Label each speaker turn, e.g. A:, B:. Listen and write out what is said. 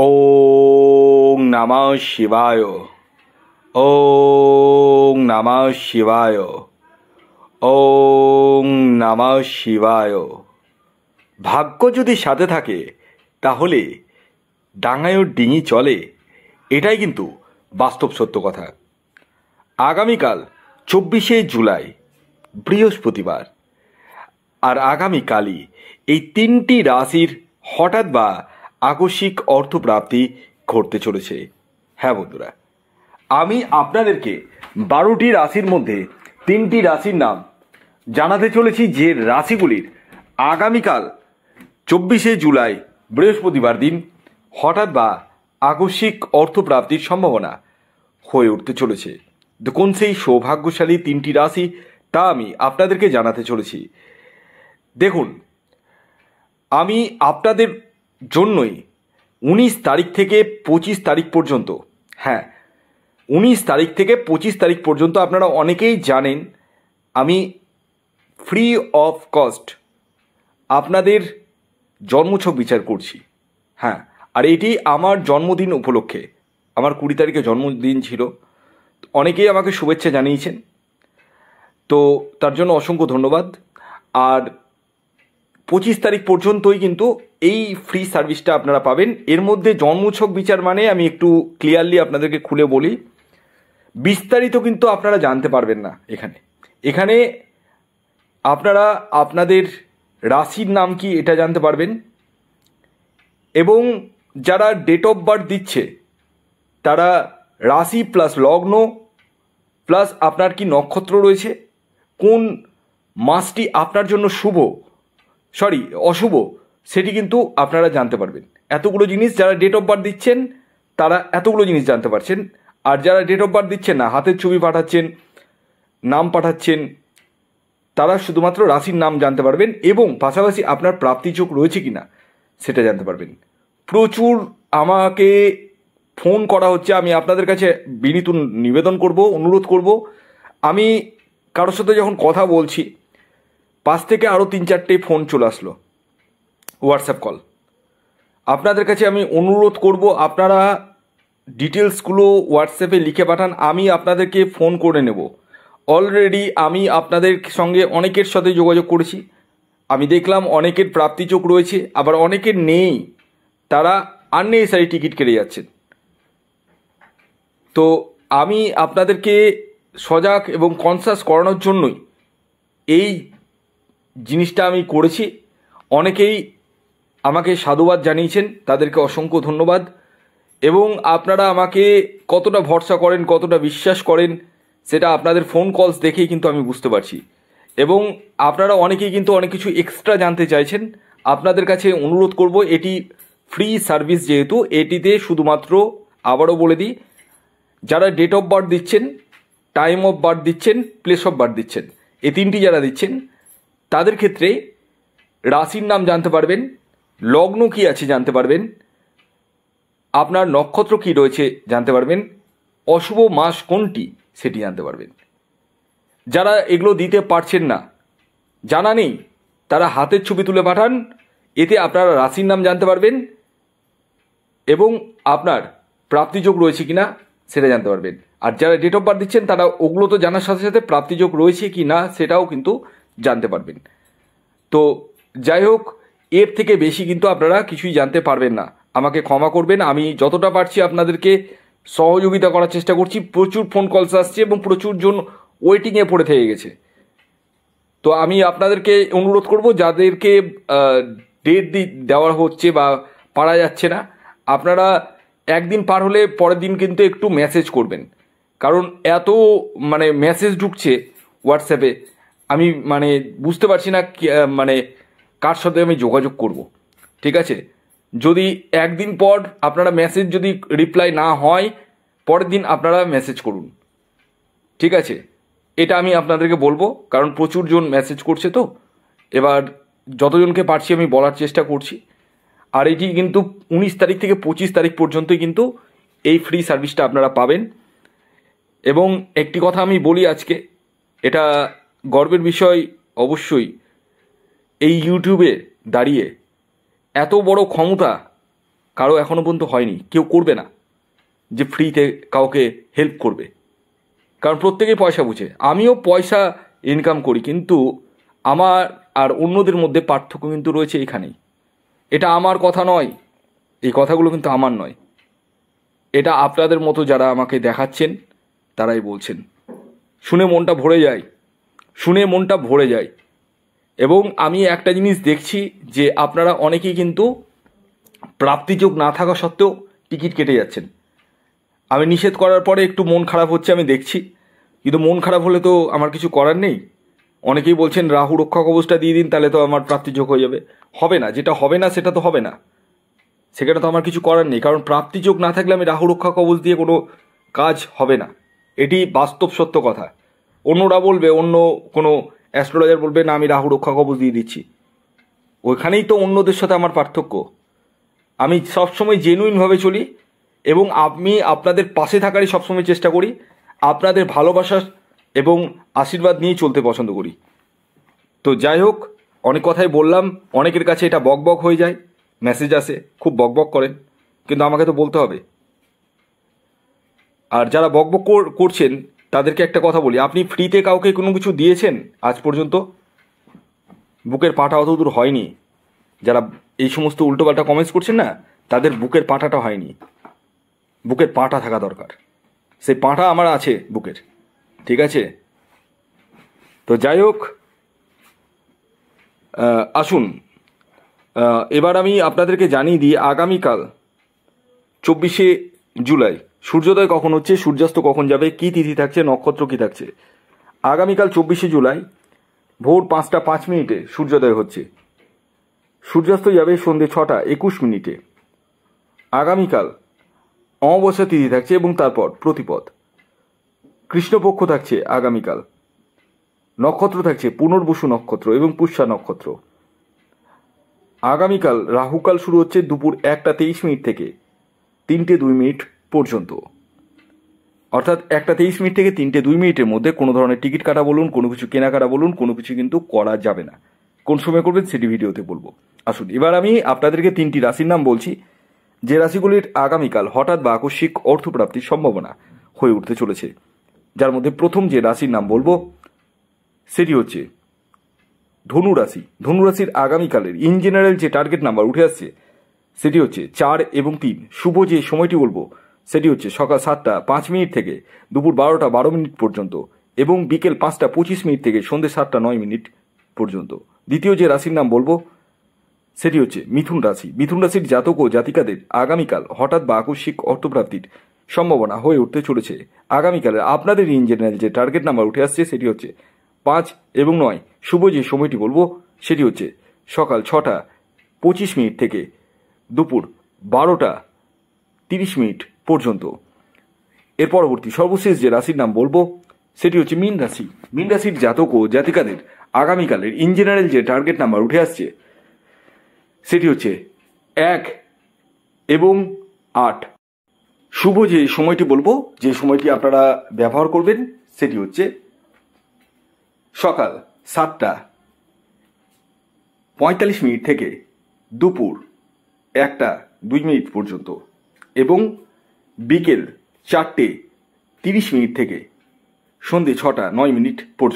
A: ওং নমঃ শিবায়। ওং নমঃ শিবায়। ওং নমঃ শিবায়। ভাগ্য যদি সাথে থাকে তাহলে ডাঙায়ও ডিঙি চলে, এটাই কিন্তু বাস্তব সত্য কথা। আগামীকাল 24শে জুলাই বৃহস্পতিবার, আর আগামীকালই এই তিনটি রাশির হঠাৎ বা আকস্মিক অর্থপ্রাপ্তি ঘটতে চলেছে। হ্যাঁ বন্ধুরা, আমি আপনাদেরকে 12টি রাশির মধ্যে 3টি রাশির নাম জানাতে চলেছি, যে রাশিগুলির আগামীকাল 24শে জুলাই বৃহস্পতিবার দিন হঠাৎ বা আকস্মিক অর্থপ্রাপ্তির সম্ভাবনা হয়ে উঠতে চলেছে। তো কোন সেই সৌভাগ্যশালী 3টি রাশি তা আমি আপনাদেরকে জানাতে চলেছি। দেখুন, আমি আপনাদের জন্যই 19 তারিখ থেকে 25 তারিখ পর্যন্ত, হ্যাঁ 19 তারিখ থেকে 25 তারিখ পর্যন্ত আপনারা অনেকেই জানেন আমি ফ্রি অফ কস্ট আপনাদের জন্মছক বিচার করছি। হ্যাঁ, আর এটি আমার জন্মদিন উপলক্ষে, আমার 20 তারিখে জন্মদিন ছিল। অনেকেই আমাকে শুভেচ্ছা জানিয়েছেন, তো তার জন্য অসংখ্য ধন্যবাদ। আর 25 তারিখ পর্যন্তই কিন্তু এই ফ্রি সার্ভিসটা আপনারা পাবেন। এর মধ্যে জন্মছক বিচার মানে আমি একটু ক্লিয়ারলি আপনাদেরকে খুলে বলি, বিস্তারিত কিন্তু আপনারা জানতে পারবেন না। এখানে আপনারা আপনাদের রাশির নাম কি এটা জানতে পারবেন, এবং যারা ডেট অফ বার্থ দিচ্ছে তারা রাশি প্লাস লগ্ন প্লাস আপনার কি নক্ষত্র রয়েছে, কোন মাসটি আপনার জন্য অশুভ, সেটি কিন্তু আপনারা জানতে পারবেন। এতগুলো জিনিস যারা ডেট অফ বার্থ দিচ্ছেন তারা এতগুলো জিনিস জানতে পারছেন, আর যারা ডেট অফ বার্থ দিচ্ছেন না, হাতের ছবি পাঠাচ্ছেন, নাম পাঠাচ্ছেন, তারা শুধুমাত্র রাশির নাম জানতে পারবেন, এবং পাশাপাশি আপনার প্রাপ্তিযোগ রয়েছে কিনা সেটা জানতে পারবেন। প্রচুর আমাকে ফোন করা হচ্ছে, আমি আপনাদের কাছে বিনীত নিবেদন করব, অনুরোধ করব, আমি কারোর সাথে যখন কথা বলছি পাশ থেকে আরও 3-4টে ফোন চলে আসলো, হোয়াটসঅ্যাপ কল। আপনাদের কাছে আমি অনুরোধ করব, আপনারা ডিটেলসগুলো হোয়াটসঅ্যাপে লিখে পাঠান, আমি আপনাদেরকে ফোন করে নেব। অলরেডি আমি আপনাদের সঙ্গে অনেকের সাথে যোগাযোগ করেছি, আমি দেখলাম অনেকের প্রাপ্তিযোগ রয়েছে, আবার অনেকের নেই, তারা আননেসেসারি টিকিট কেটে যাচ্ছেন। তো আমি আপনাদেরকে সজাগ এবং কনসাস করানোর জন্যই এই জিনিসটা আমি করেছি। অনেকেই আমাকে সাধুবাদ জানিয়েছেন, তাদেরকে অসংখ্য ধন্যবাদ। এবং আপনারা আমাকে কতটা ভরসা করেন, কতটা বিশ্বাস করেন, সেটা আপনাদের ফোন কলস দেখেই কিন্তু আমি বুঝতে পারছি। এবং আপনারা অনেকেই কিন্তু অনেক কিছু এক্সট্রা জানতে চাইছেন। আপনাদের কাছে অনুরোধ করব, এটি ফ্রি সার্ভিস যেহেতু, এটিতে শুধুমাত্র আবারও বলে দিই, যারা ডেট অফ বার্থ দিচ্ছেন, টাইম অফ বার্থ দিচ্ছেন, প্লেস অফ বার্থ দিচ্ছেন, এই 3টি যারা দিচ্ছেন তাদের ক্ষেত্রে রাশির নাম জানতে পারবেন, লগ্ন কী আছে জানতে পারবেন, আপনার নক্ষত্র কী রয়েছে জানতে পারবেন, অশুভ মাস কোনটি সেটি জানতে পারবেন। যারা এগুলো দিতে পারছেন না, জানা নেই, তারা হাতের ছবি তুলে পাঠান, এতে আপনারা রাশির নাম জানতে পারবেন এবং আপনার প্রাপ্তিযোগ রয়েছে কিনা সেটা জানতে পারবেন। আর যারা ডেট অফ বার্থ দিচ্ছেন তারা ওগুলো তো জানার সাথে সাথে প্রাপ্তিযোগ রয়েছে কি না সেটাও কিন্তু জানতে পারবেন। তো যাই হোক, এর থেকে বেশি কিন্তু আপনারা কিছুই জানতে পারবেন না, আমাকে ক্ষমা করবেন। আমি যতটা পারছি আপনাদেরকে সহযোগিতা করার চেষ্টা করছি। প্রচুর ফোন কলস আসছে এবং প্রচুর জন ওয়েটিংয়ে পড়ে থেকে গেছে। তো আমি আপনাদেরকে অনুরোধ করব, যাদেরকে ডেট দেওয়া হচ্ছে বা পারা যাচ্ছে না, আপনারা একদিন পার হলে পরের দিন কিন্তু একটু মেসেজ করবেন, কারণ এত মেসেজ ঢুকছে হোয়াটসঅ্যাপে, আমি বুঝতে পারছি না কার সাথে আমি যোগাযোগ করব। ঠিক আছে, যদি একদিন পর আপনারা মেসেজ যদি রিপ্লাই না হয়, পরের দিন আপনারা মেসেজ করুন। ঠিক আছে, এটা আমি আপনাদেরকে বলবো, কারণ প্রচুর জন মেসেজ করছে, তো এবার যতজনকে পারছি আমি বলার চেষ্টা করছি। আর এটি কিন্তু 19 তারিখ থেকে 25 তারিখ পর্যন্তই কিন্তু এই ফ্রি সার্ভিসটা আপনারা পাবেন। এবং একটি কথা আমি বলি আজকে, এটা গর্বের বিষয় অবশ্যই, এই ইউটিউবে দাঁড়িয়ে এত বড় ক্ষমতা কারো এখনও পর্যন্ত হয়নি, কেউ করবে না যে ফ্রিতে কাউকে হেল্প করবে, কারণ প্রত্যেকেই পয়সা বুঝে। আমিও পয়সা ইনকাম করি, কিন্তু আমার আর অন্যদের মধ্যে পার্থক্য কিন্তু রয়েছে এখানেই। এটা আমার কথা নয়, এই কথাগুলো কিন্তু আমার নয়, এটা আপনাদের মতো যারা আমাকে দেখাচ্ছেন তারাই বলছেন। শুনে মনটা ভরে যায়, শুনে মনটা ভরে যায়। এবং আমি একটা জিনিস দেখছি যে আপনারা অনেকেই কিন্তু প্রাপ্তিযোগ না থাকা সত্ত্বেও টিকিট কেটে যাচ্ছেন। আমি নিষেধ করার পরে একটু মন খারাপ হচ্ছে, আমি দেখছি, কিন্তু মন খারাপ হলে তো আমার কিছু করার নেই। অনেকেই বলছেন রাহু রক্ষা কবচটা দিয়ে দিন, তাহলে তো আমার প্রাপ্তিযোগ হয়ে যাবে। হবে না, যেটা হবে না সেটা তো হবে না, সেখানে তো আমার কিছু করার নেই, কারণ প্রাপ্তিযোগ না থাকলে আমি রাহু রক্ষা কবচ দিয়ে কোনো কাজ হবে না। এটি বাস্তব সত্য কথা। অন্যরা বলবে, অন্য কোনো অ্যাস্ট্রোলজার বলবে না আমি রাহু রক্ষা কবচ দিয়ে দিচ্ছি, ওইখানেই তো অন্যদের সাথে আমার পার্থক্য। আমি সবসময় জেনুইনভাবে চলি এবং আমি আপনাদের পাশে থাকারই সবসময় চেষ্টা করি, আপনাদের ভালোবাসা এবং আশীর্বাদ নিয়েই চলতে পছন্দ করি। তো যাই হোক, অনেক কথাই বললাম, অনেকের কাছে এটা বকবক হয়ে যায়, মেসেজ আসে খুব বকবক করেন, কিন্তু আমাকে তো বলতে হবে। আর যারা বকবক করছেন তাদেরকে একটা কথা বলি, আপনি ফ্রিতে কাউকে কোনো কিছু দিয়েছেন আজ পর্যন্ত? বুকের পাটা অত দূর হয়নি। যারা এই সমস্ত উল্টোপাল্টা কমেন্টস করছেন না, তাদের বুকের পাটাটা হয়নি। বুকের পাটা থাকা দরকার, সেই পাটা আমার আছে বুকের, ঠিক আছে? তো যাই হোক, আসুন এবার আমি আপনাদেরকে জানিয়ে দিই আগামীকাল 24শে জুলাই সূর্যোদয় কখন হচ্ছে, সূর্যাস্ত কখন যাবে, কী তিথি থাকছে, নক্ষত্র কী থাকছে। আগামীকাল 24শে জুলাই ভোর 5টা 5 মিনিটে সূর্যোদয় হচ্ছে, সূর্যাস্ত যাবে সন্ধ্যে 6টা 21 মিনিটে। আগামীকাল অমাবস্যা তিথি থাকছে এবং তারপর প্রতিপদ। কৃষ্ণপক্ষ থাকছে আগামীকাল, নক্ষত্র থাকছে পুনর্বসু নক্ষত্র এবং পুষ্যা নক্ষত্র। আগামীকাল রাহুকাল শুরু হচ্ছে দুপুর 1টা 23 মিনিট থেকে 3টে 2 মিনিট পর্যন্ত, অর্থাৎ 1টা 23 মিনিট থেকে 3টে 2 মিনিটের মধ্যে কোনো ধরনের টিকিট কাটা বলুন, কোনো কিছু কেনাকাটা বলুন, কোনো কিছু কিন্তু করা যাবে না। কোন সময় করবেন সেটি ভিডিওতে বলবো। আসুন এবার আমি আপনাদেরকে 3টি রাশির নাম বলছি, যে রাশিগুলির আগামীকাল হঠাৎ বা আকস্মিক অর্থপ্রাপ্তির সম্ভাবনা হয়ে উঠতে চলেছে। যার মধ্যে প্রথম যে রাশির নাম বলবো সেটি হচ্ছে ধনু রাশি। ধনু রাশির আগামীকালের ইন জেনারেল যে টার্গেট নাম্বার উঠে আসছে সেটি হচ্ছে 4 এবং 3। শুভ যে সময়টি বলবো সেটি হচ্ছে সকাল 7টা 5 মিনিট থেকে দুপুর 12টা 12 মিনিট পর্যন্ত এবং বিকেল 5টা 25 মিনিট থেকে সন্ধ্যে 7টা 9 মিনিট পর্যন্ত। দ্বিতীয় যে রাশির নাম বলবো সেটি হচ্ছে মিথুন রাশি। মিথুন রাশির জাতক ও জাতিকাদের আগামীকাল হঠাৎ বা আকস্মিক অর্থপ্রাপ্তির সম্ভাবনা হয়ে উঠতে চলেছে। আগামীকালের আপনাদের ইন জেনারেল যে টার্গেট নাম্বার উঠে আসছে সেটি হচ্ছে 5 এবং 9। শুভ যে সময়টি বলবো সেটি হচ্ছে সকাল 6টা 25 মিনিট থেকে দুপুর 12টা 30 মিনিট পর্যন্ত। এর পরবর্তী সর্বশেষ যে রাশির নাম বলবো সেটি হচ্ছে মীন রাশি। মীন রাশির জাতক ও জাতিকাদের আগামীকালের ইন জেনারেল যে টার্গেট নাম্বার উঠে আসছে সেটি হচ্ছে 1 এবং 8। শুভ যে সময়টি বলবো, যে সময়টি আপনারা ব্যবহার করবেন সেটি হচ্ছে সকাল 7টা 45 মিনিট থেকে দুপুর 1টা 2 মিনিট পর্যন্ত এবং বিকেল 4টে 30 মিনিট থেকে সন্ধ্যে 6টা 9 মিনিট পর্যন্ত।